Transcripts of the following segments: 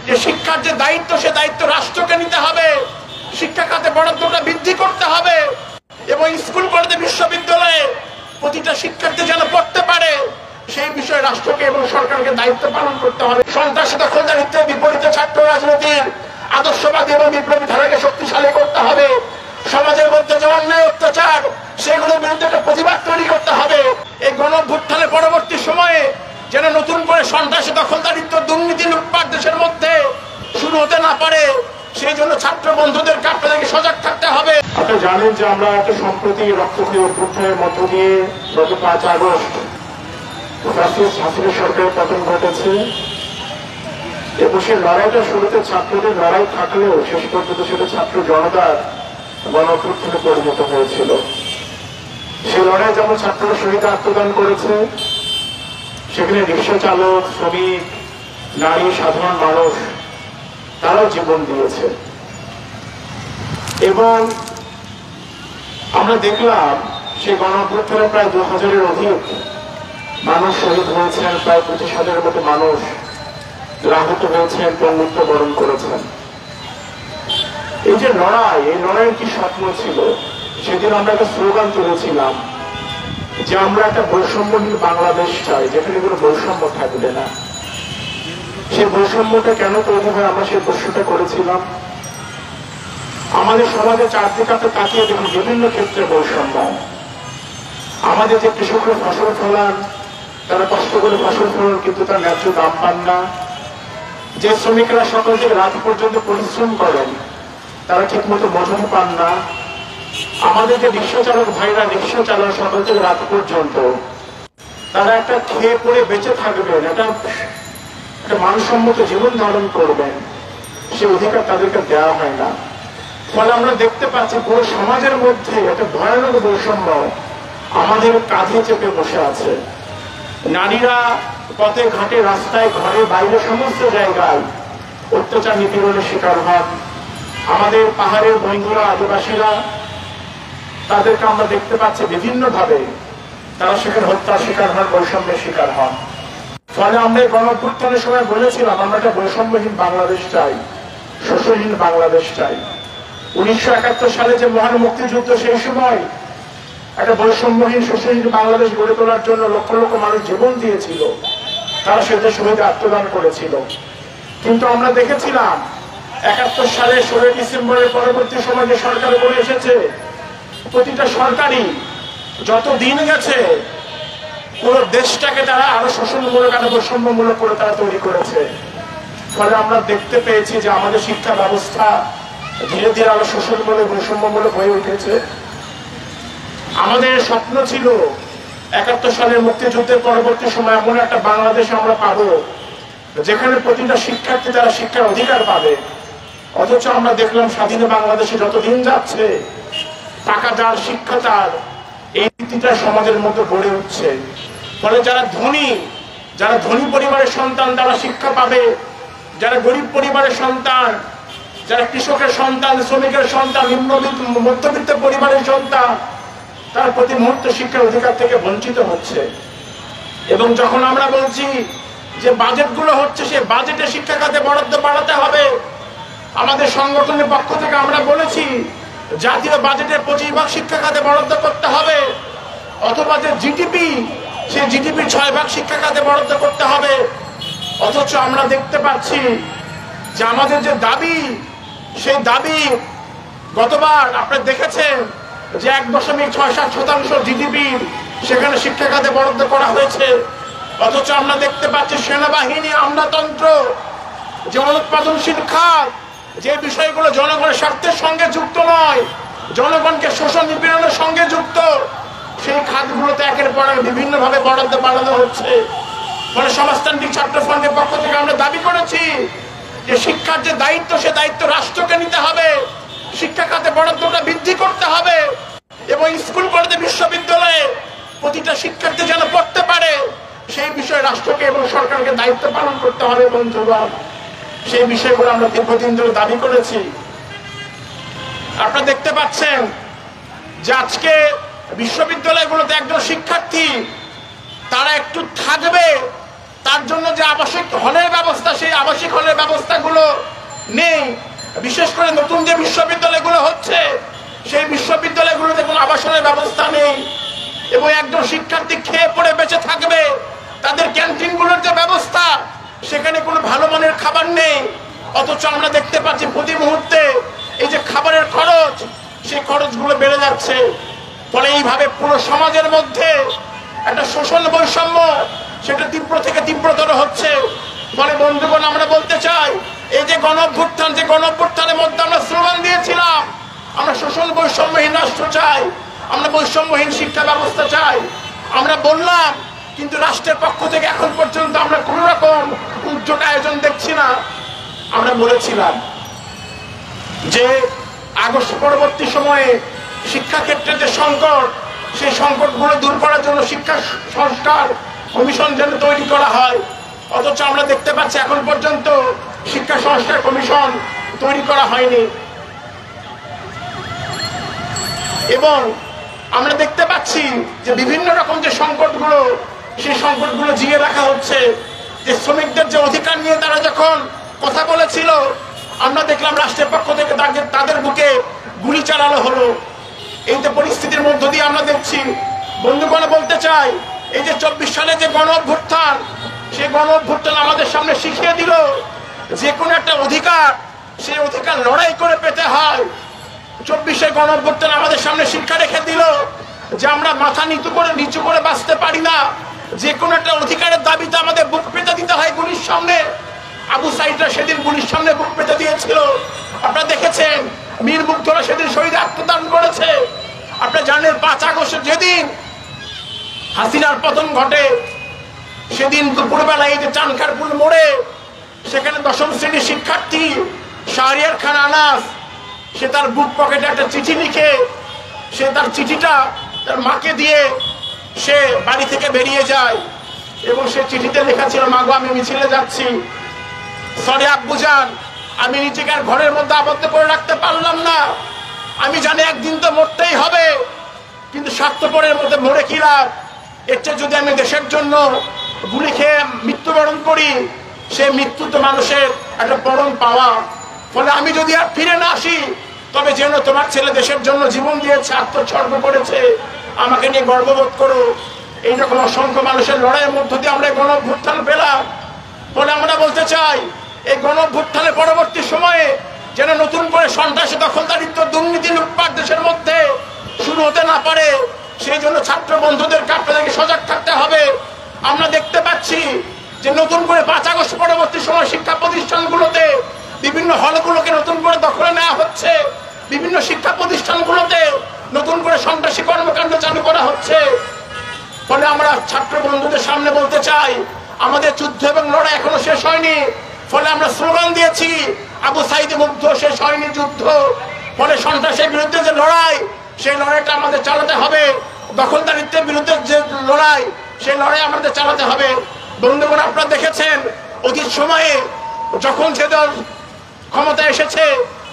যে শিক্ষার যে দায়িত্ব, সে দায়িত্ব রাষ্ট্রকে নিতে হবে। শিক্ষা খাতে বরাদ্দটা বৃদ্ধি করতে হবে এবং স্কুল কলেজে বিশ্ববিদ্যালয়ে প্রতিটা শিক্ষার্থী যেন পড়তে পারে, সেই বিষয়ে রাষ্ট্রকে এবং সরকারকে দায়িত্ব পালন করতে হবে। সন্ত্রাসী দখলদারিত্বের বিপরীতে ছাত্র রাজনীতির আদর্শবাদী এবং বিপ্লবী ধারাকে শক্তিশালী করতে হবে। সমাজের মধ্যে যে অন্যায় অত্যাচার, সেগুলোর বিরুদ্ধে একটা প্রতিবাদ তৈরি করতে হবে। এই গণঅভ্যুত্থানের পরবর্তী সময়ে যেন নতুন করে সন্ত্রাসী দখলদারিত্ব, দুর্নীতি, লুটপাট দেশের মধ্যে শুরু হতে না পারে, সেই জন্য ছাত্র বন্ধুদেরকে আপনাদেরকে সজাগ থাকতে হবে। আপনারা জানেন যে আমরা একটা সম্প্রতি রক্তক্ষয়ী অভ্যুত্থানের মধ্য দিয়ে গত 5 আগস্ট ফ্যাসিস্ট হাসিনা সরকারের পতন ঘটেছে এবং সেই লড়াইটা শুরুতে ছাত্রদের লড়াই থাকলেও শেষ পর্যন্ত সেটা ছাত্র জনতার গণঅভ্যুত্থানে পরিণত হয়েছিল। সেই লড়াই যেমন ছাত্ররা শহীদ আত্মদান করেছে, সেখানে রিক্সা চালক, শ্রমিক, নারী, সাধারণ মানুষ তারাও জীবন দিয়েছে। এবং আমরা দেখলাম সেই গণঅভ্যুত্থানে প্রায় 2000-এর অধিক মানুষ শহীদ হয়েছেন, প্রায় 25,000-এর মতো মানুষ আহত হয়েছেন, মৃত্যুবরণ করেছেন। এই যে লড়াই, এই লড়াইয়ের কি স্বপ্ন ছিল? সেদিন আমরা একটা স্লোগান তুলেছিলাম যে আমরা একটা বৈষম্যহীন বাংলাদেশ চাই, যেখানে কোনো বৈষম্য থাকবে না। সেই বৈষম্যটা কেন তৈরি হয়, আমরা সেই প্রশ্নটা করেছিলাম। আমাদের সমাজে চারদিকে আপনি তাকিয়ে দেখুন, বিভিন্ন ক্ষেত্রে বৈষম্য। আমাদের যে কৃষকরা ফসল ফলান, তারা কষ্ট করে ফসল ফলান কিন্তু তার ন্যায্য দাম পান না। যে শ্রমিকরা সকাল থেকে রাত পর্যন্ত পরিশ্রম করেন, তারা ঠিক মতো মজুরি পান না। আমাদের যে রিক্সা চালক ভাইরা রিক্সা চালান সকাল থেকে রাত পর্যন্ত, তারা একটা খেয়ে পড়ে বেঁচে থাকবেন, একটা মানসম্মত জীবন ধারণ করবেন, সে অধিকার তাদেরকে দেওয়া হয় না। ফলে আমরা দেখতে পাচ্ছি পুরো সমাজের মধ্যে একটা ভয়ানক বৈষম্য আমাদের কাঁধে চেপে বসে আছে। নারীরা পথে ঘাটে, রাস্তায়, ঘরে, বাইরে সমস্ত জায়গায় অত্যাচার নিপীড়নের শিকার হন। আমাদের পাহাড়ের বন্ধুরা, আদিবাসীরা, তাদেরকে আমরা দেখতে পাচ্ছি বিভিন্ন ভাবে তারা সেখানে হত্যার শিকার হন, বৈষম্যের শিকার হন। ফলে আমরা গণঅভ্যুত্থানের সময় বলেছিলাম আমরা একটা বৈষম্যহীন বাংলাদেশ চাই, শোষণহীন বাংলাদেশ চাই। 1971 সালে যে মহান মুক্তিযুদ্ধ, সেই সময় একটা বৈষম্যহীন শোষণহীন বাংলাদেশ গড়ে তোলার জন্য লক্ষ লক্ষ মানুষ জীবন দিয়েছিল, তারা সেটা শহীদ আত্মদান করেছিল। কিন্তু আমরা দেখেছিলাম 71 সালে 16 ডিসেম্বরের পরবর্তী সময় যে সরকার করে এসেছে, প্রতিটা সরকারই যত দিন গেছে পুরো দেশটাকে তারা আরো শোষণমূলক, আরো বৈষম্যমূলক করে তারা তৈরি করেছে। ফলে আমরা দেখতে পেয়েছি যে আমাদের শিক্ষা ব্যবস্থা ধীরে ধীরে আরো শোষণমূলক, বৈষম্যমূলক হয়ে উঠেছে। আমাদের স্বপ্ন ছিল 71 সালের মুক্তিযুদ্ধের পরবর্তী সময় এমন একটা বাংলাদেশ আমরা পাবো যেখানে প্রতিটা শিক্ষার্থী তারা শিক্ষার অধিকার পাবে। অথচ আমরা দেখলাম স্বাধীন বাংলাদেশে যত দিন যাচ্ছে, টাকা যার, শিক্ষা তার, এই নীতিটা সমাজের মধ্যে গড়ে উঠছে। ফলে যারা ধনী পরিবারের সন্তান তারা শিক্ষা পাবে, যারা গরিব পরিবারের সন্তান, যারা কৃষকের সন্তান, শ্রমিকের সন্তান, মধ্যবিত্ত পরিবারের সন্তান, তার প্রতি মুহূর্তে শিক্ষার অধিকার থেকে বঞ্চিত হচ্ছে। এবং যখন আমরা বলছি যে বাজেটগুলো হচ্ছে, সে বাজেটে শিক্ষা খাতে বরাদ্দ বাড়াতে হবে, আমাদের সংগঠনের পক্ষ থেকে আমরা বলেছি জাতীয় বাজেটের 25% শিক্ষা খাতে বরাদ্দ করতে হবে, অথবা যে জিডিপি, সেই জিডিপির 6% শিক্ষা খাতে বরাদ্দ করতে হবে। অথচ আমরা দেখতে পাচ্ছি যে আমাদের যে দাবি, সেই দাবি গতবার আপনারা দেখেছেন যে 1.67% জিডিপি সেখানে শিক্ষা খাতে বরাদ্দ করা হয়েছে। অথচ আমরা দেখতে পাচ্ছি সেনাবাহিনী, আমলাতন্ত্র, যে অনুৎপাদনশীল খাত, যে বিষয়গুলো জনগণের স্বার্থের সঙ্গে যুক্ত নয়, জনগণকে শোষণ নিপীড়নের সঙ্গে যুক্ত, সেই খাতগুলোতে একের পর এক বিভিন্নভাবে বরাদ্দ বাড়ানো হচ্ছে। ফলে সমাজতান্ত্রিক ছাত্র ফ্রন্টের পক্ষ থেকে আমরা দাবি করেছি যে শিক্ষার যে দায়িত্ব, সে দায়িত্ব রাষ্ট্রকে নিতে হবে। শিক্ষা খাতে বরাদ্দটা বৃদ্ধি করতে হবে এবং স্কুল কলেজে বিশ্ববিদ্যালয়ে প্রতিটা শিক্ষার্থী যেন পড়তে পারে, সেই বিষয়ে রাষ্ট্রকে এবং সরকারকে দায়িত্ব পালন করতে হবে। বন্ধুগণ, সেই বিষয়গুলো আমরা দীর্ঘদিন ধরে দাবি করেছি। আপনারা দেখতে পাচ্ছেন যে আজকে বিশ্ববিদ্যালয়গুলোতে একজন শিক্ষার্থী তারা একটু থাকবে, তার জন্য যে আবাসিক হলের ব্যবস্থা, সেই আবাসিক হলের ব্যবস্থাগুলো বিশেষ করে নতুন যে বিশ্ববিদ্যালয়গুলো হচ্ছে সেই বিশ্ববিদ্যালয়গুলোতে কোনো আবাসনের ব্যবস্থা নেই এবং একজন শিক্ষার্থী খেয়ে পড়ে বেঁচে থাকবে, তাদের ক্যান্টিনগুলোর যে ব্যবস্থা সেখানে কোনো ভালো মানের খাবার নেই। অথচ আমরা দেখতে পাচ্ছি প্রতি মুহূর্তে এই যে খাবারের খরচ, সেই খরচগুলো বেড়ে যাচ্ছে। ফলে এইভাবে পুরো সমাজের মধ্যে একটা শোষণ বৈষম্য সেটা তীব্র থেকে তীব্রতর হচ্ছে। ফলে বন্ধুগণ, আমরা বলতে চাই এই যে গণঅভ্যুত্থান, যে গণঅভ্যুত্থানের মধ্যে আমরা স্লোগান দিয়েছিলাম আমরা শোষণ বৈষম্যহীন রাষ্ট্র চাই, আমরা বৈষম্যহীন শিক্ষা ব্যবস্থা চাই, আমরা বললাম, কিন্তু রাষ্ট্রের পক্ষ থেকে এখন পর্যন্ত আমরা কোন রকম উদ্যোগ আয়োজন দেখছি না। আমরা বলেছিলাম যে আগস্ট পরবর্তী সময়ে শিক্ষাক্ষেত্রে যে সংকট, সেই সংকটগুলো দূর করার জন্য শিক্ষা সংস্কার কমিশন যেন তৈরি করা হয়। অথচ আমরা দেখতে পাচ্ছি এখন পর্যন্ত শিক্ষা সংস্কার কমিশন তৈরি করা হয়নি। এবং আমরা দেখতে পাচ্ছি যে বিভিন্ন রকম যে সংকটগুলো, সেই সংকটগুলো জিয়ে রাখা হচ্ছে। যে শ্রমিকদের যে অধিকার নিয়ে তারা যখন কথা বলেছিল, আমরা দেখলাম রাষ্ট্রের পক্ষ থেকে তাদের বুকে গুলি চালানো হলো। এই যে পরিস্থিতির মধ্য দিয়ে আমরা দেখছি, বন্ধুগণ, বলতে চাই এই যে 24 সালে যে গণঅভ্যুত্থান, সেই গণঅভ্যুত্থান আমাদের সামনে শিখিয়ে দিল যে কোনো একটা অধিকার, সেই অধিকার লড়াই করে পেতে হয়। 24-এর গণঅভ্যুত্থান আমাদের সামনে শিক্ষা রেখে দিল যে আমরা মাথা নিচু করে বাঁচতে পারি না, যে কোনো একটা অধিকারের দাবিতে আমাদের বুক পেতে দিতে হয় গুলির সামনে। আবু সাইদরা সেদিন গুলির সামনে বুক পেতে দিয়েছিল। আপনারা দেখেছেন মীর মুগ্ধরা সেদিন শহীদ আত্মদান করেছে। আপনারা জানেন 5 আগস্ট যেদিন হাসিনার পতন ঘটে, সেদিন দুপুরবেলায় এই যে চানখারপুল মোড়ে সেখানে 10ম শ্রেণীর শিক্ষার্থী শাহরিয়ার খান আনাস, সে তার বুক পকেটে একটা চিঠি লিখে, সে তার চিঠিটা তার মাকে দিয়ে সে বাড়ি থেকে বেরিয়ে যায়। এবং সে চিঠিতে লেখা ছিল, মা গো, আমি মিছিলে যাচ্ছি, সরি আব্বুজান, আমি নিজেকে আর ঘরের মধ্যে আবদ্ধ করে রাখতে পারলাম না। আমি জানি একদিন তো মরতেই হবে, কিন্তু স্বার্থপরের মধ্যে মরে কি লাভ? এর চেয়ে যদি আমি দেশের জন্য গুলি খেয়ে মৃত্যুবরণ করি, সে মৃত্যু তো মানুষের একটা পরম পাওয়া। ফলে আমি যদি আর ফিরে না আসি, তবে যেন তোমার ছেলে দেশের জন্য জীবন দিয়েছে, আত্মোৎসর্গ করেছে, আমাকে নিয়ে গর্ববোধ করো। এইরকম অসংখ্য মানুষের লড়াইয়ের মধ্য দিয়ে আমরা গণঅভ্যুত্থান পেলাম। ফলে আমরা বলতে চাই এই গণঅভ্যুত্থানের পরবর্তী সময়ে যেন নতুন করে সন্ত্রাসী, দখলদারিত্ব, দুর্নীতি, লুটপাট দেশের মধ্যে শুরু হতে না পারে, সেই জন্য ছাত্র বন্ধুদেরকে আপনাদেরকে সজাগ থাকতে হবে। আমরা দেখতে পাচ্ছি যে নতুন করে 5 আগস্ট পরবর্তী সময় শিক্ষা প্রতিষ্ঠানগুলোতে বিভিন্ন হলগুলোকে নতুন করে দখলে নেওয়া হচ্ছে, বিভিন্ন শিক্ষা প্রতিষ্ঠানগুলোতে নতুন করে সন্ত্রাসী কর্মকাণ্ড চালু করা হচ্ছে। ফলে আমরা ছাত্র বন্ধুদের সামনে বলতে চাই আমাদের যুদ্ধ এবং লড়াই এখনো শেষ হয়নি। ফলে আমরা স্লোগান দিয়েছি আবু সাইদ মুগ্ধ শেষ হয়নি যুদ্ধ। ফলে সন্ত্রাসের বিরুদ্ধে যে লড়াই, সেই লড়াইটা আমাদের চালাতে হবে। দখলদারিত্বের বিরুদ্ধে যে লড়াই, সেই লড়াই আমাদের চালাতে হবে। বন্ধুগণ, আপনারা দেখেছেন অতীত সময়ে যখন যে দল ক্ষমতায় এসেছে,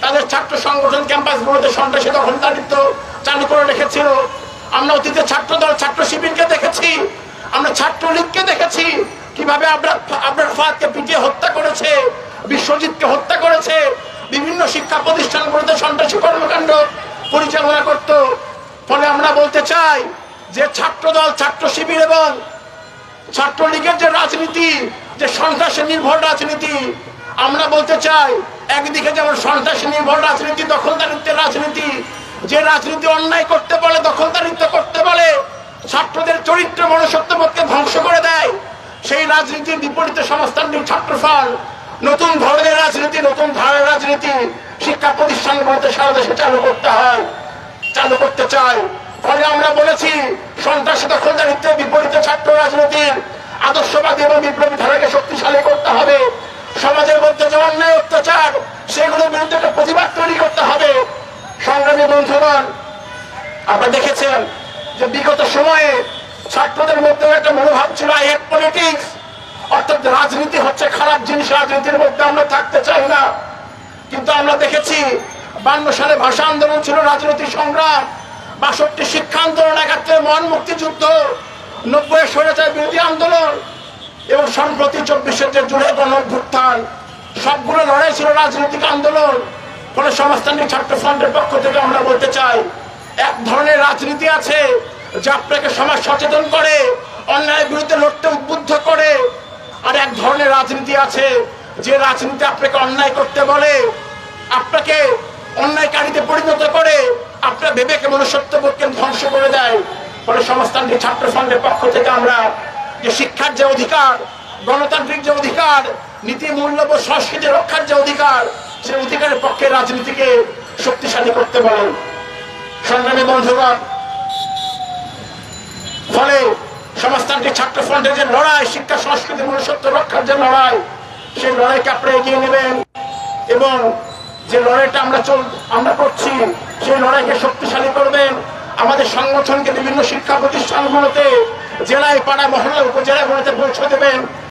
তাদের ছাত্র সংগঠন ক্যাম্পাসগুলোতে সন্ত্রাসী দখলদারিত্ব চালু করে রেখেছিল। আমরা অতীতে ছাত্র দল, ছাত্র শিবিরকে দেখেছি, আমরা ছাত্রলীগকে দেখেছি কিভাবে আবরার ফাহাদকে পিটিয়ে হত্যা করেছে, বিশ্বজিৎকে হত্যা করেছে, বিভিন্ন শিক্ষা প্রতিষ্ঠানগুলোতে সন্ত্রাসী কর্মকাণ্ড পরিচালনা করত। ফলে আমরা বলতে চাই যে ছাত্র দল, ছাত্র শিবির এবং ছাত্রলীগের যে রাজনীতি, যে সন্ত্রাসী নির্ভর রাজনীতি, আমরা বলতে চাই একদিকে যেমন সন্ত্রাসী নির্ভর রাজনীতি, দখলদারিত্বের রাজনীতি, যে রাজনীতি অন্যায় করতে বলে, দখলদারিত্ব করতে বলে, ছাত্রদের চরিত্র মনুষ্যত্ববোধকে ধ্বংস করে দেয়, সেই রাজনীতির বিপরীতে সমাজতান্ত্রিক ছাত্রফ্রন্ট নতুন ধরনের রাজনীতি, নতুন ধারার রাজনীতি শিক্ষা প্রতিষ্ঠানগুলোতে সারা দেশে চালু করতে চাই। ফলে আমরা বলেছি সন্ত্রাসী দখলদারিত্বের বিপরীতে ছাত্র রাজনীতির আদর্শবাদী এবং বিপ্লবী ধারাকে শক্তিশালী করতে হবে। সমাজের মধ্যে যে অন্যায় অত্যাচার, সেগুলোর বিরুদ্ধে একটা প্রতিবাদ তৈরি করতে হবে। সংগ্রামী বন্ধুগণ, আপনারা দেখেছেন যে বিগত সময়ে ছাত্রদের মধ্যে একটা মনোভাব ছিল আই হেট পলিটিক্স, অর্থাৎ রাজনীতি হচ্ছে খারাপ জিনিস, রাজনীতির মধ্যে আমরা থাকতে চাই না। কিন্তু আমরা দেখেছি 52 সালে ভাষা আন্দোলন ছিল রাজনৈতিক সংগ্রাম, 62 শিক্ষা আন্দোলন, 71 মহান মুক্তিযুদ্ধ, 90 স্বৈরাচার বিরোধী আন্দোলন এবং সম্প্রতি 24-এর যে জুড়ে গণঅভ্যুত্থান, সবগুলো লড়াই ছিল রাজনৈতিক আন্দোলন। কোন সমাজতান্ত্রিক ছাত্র ফ্রন্টের পক্ষ থেকে আমরা বলতে চাই, এক ধরনের রাজনীতি আছে যা আপনাকে সমাজ সচেতন করে, অন্যায়ের বিরুদ্ধে লড়তে উদ্বুদ্ধ করে, আর এক ধরনের রাজনীতি আছে যে রাজনীতি আপনাকে অন্যায় করতে বলে, আপনাকে অন্যায়কারীতে পরিণত করে, আপনার বিবেক এবং সত্যবোধকে ধ্বংস করে দেয়। ফলে সমাজতান্ত্রিক ছাত্র ফ্রন্টের পক্ষ থেকে আমরা যে শিক্ষার যে অধিকার, গণতান্ত্রিক যে অধিকার, নীতি মূল্যবোধ সংস্কৃতি রক্ষার যে অধিকার, সেই অধিকারের পক্ষে রাজনীতিকে শক্তিশালী করতে বলেন। সংগ্রামী বন্ধুগণ, ফলে সমাজতান্ত্রিক ছাত্র ফ্রন্টের যে লড়াই, শিক্ষা সংস্কৃতি মনুষ্যত্ব রক্ষার যে লড়াই, সেই লড়াইকে আপনারা এগিয়ে নেবেন এবং যে লড়াইটা আমরা করছি সেই লড়াইকে শক্তিশালী করবেন। আমাদের সংগঠনকে বিভিন্ন শিক্ষা প্রতিষ্ঠানগুলোতে, জেলায়, পাড়া, মহল্লা, উপজেলাগুলোতে পৌঁছে দেবেন।